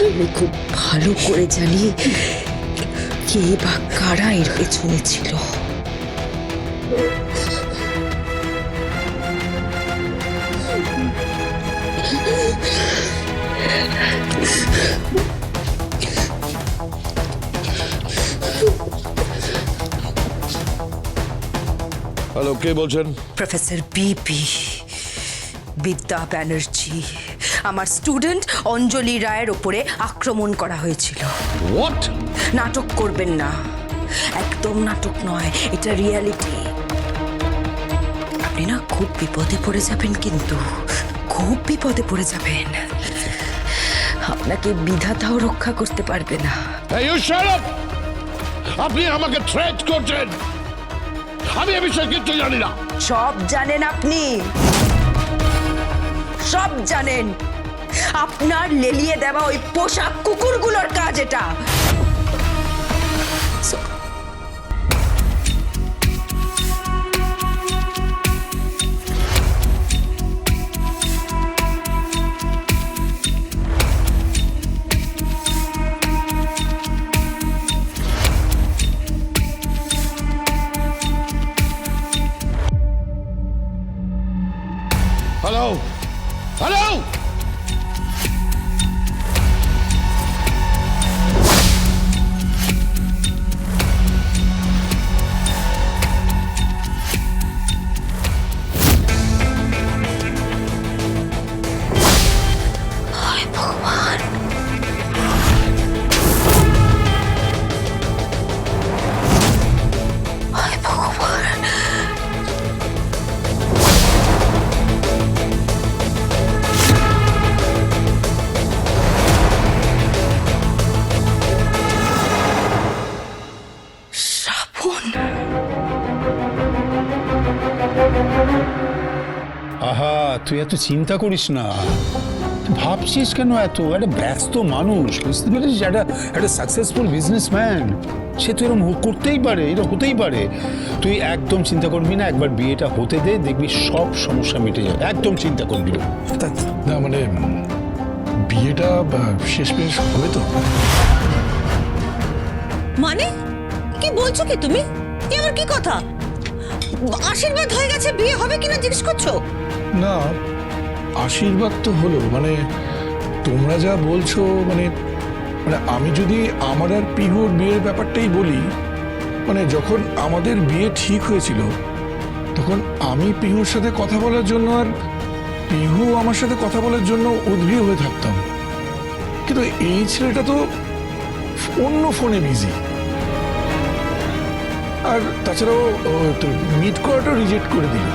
আমি খুব ভালো করে জানি কে বা কারা এর পেছনে ছিল। হ্যালো, কে বলছেন? প্রফেসর বিপি বিদ্যা ব্যানার্জি। আমার স্টুডেন্ট অঞ্জলি রায়ের ওপরে আক্রমণ করা হয়েছিল। হোয়াট? নাটক করবেন না, একদম নাটক নয়, এটা রিয়ালিটি। আপনি না খুব বিপদে পড়ে যাবেন, কিন্তু খুব বিপদে পড়ে যাবেন। আপনাকে বিধাতাও রক্ষা করতে পারবে না। Hey, you shut up! আপনি আমাকে থ্রেট করছেন। আমি এ বিষয়ে কিচ্ছু জানি না। সব জানেন আপনি, সব জানেন। আপনার লেলিয়ে দেওয়া ওই পোশাক কুকুরগুলোর কাজ এটা। হ্যালো, হ্যালো, আহা, তুই এত চিন্তা করিস না। ভাবছিস কেন এত? একটা ব্যস্ত মানুষ, বুঝতে পেরেছিস? একটা সাকসেসফুল বিজনেসম্যান, সে তো এরকম করতেই পারে, এরকম হতেই পারে। তুই একদম চিন্তা করবি না, একবার বিয়েটা হতে দে, দেখবি সব সমস্যা মিটে যাবে। একদম চিন্তা করবি না। না মানে বিয়েটা শেষমেশ হবে তো? মানে কি বলছো কি তুমি? এ আমার কি কথা? আশীর্বাদ হয়ে গেছে, বিয়ে হবে কিনা জিজ্ঞেস করছো? না, আশীর্বাদ তো হলো, মানে তোমরা যা বলছো, মানে মানে আমি যদি আমার আর পিহুর বিয়ের ব্যাপারটাই বলি, মানে যখন আমাদের বিয়ে ঠিক হয়েছিল তখন আমি পিহুর সাথে কথা বলার জন্য আর পিহু আমার সাথে কথা বলার জন্য উদ্গ্রীব হয়ে থাকতাম, কিন্তু এই ছেলেটা তো অন্য ফোনে বিজি। আর তাছাড়াও মিট করাটা রিজেক্ট করে দিল।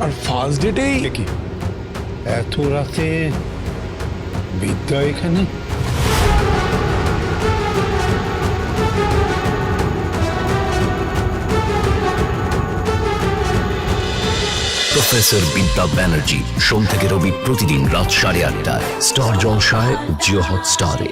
আর ফার্স্ট ডেটেই কি এত রাতে বিদ্যা এখানে? প্রফেসর বিদ্যা ব্যানার্জি, সোম থেকে রবি প্রতিদিন রাত 8:30টায় স্টার জলসায়, জিও হটস্টারে।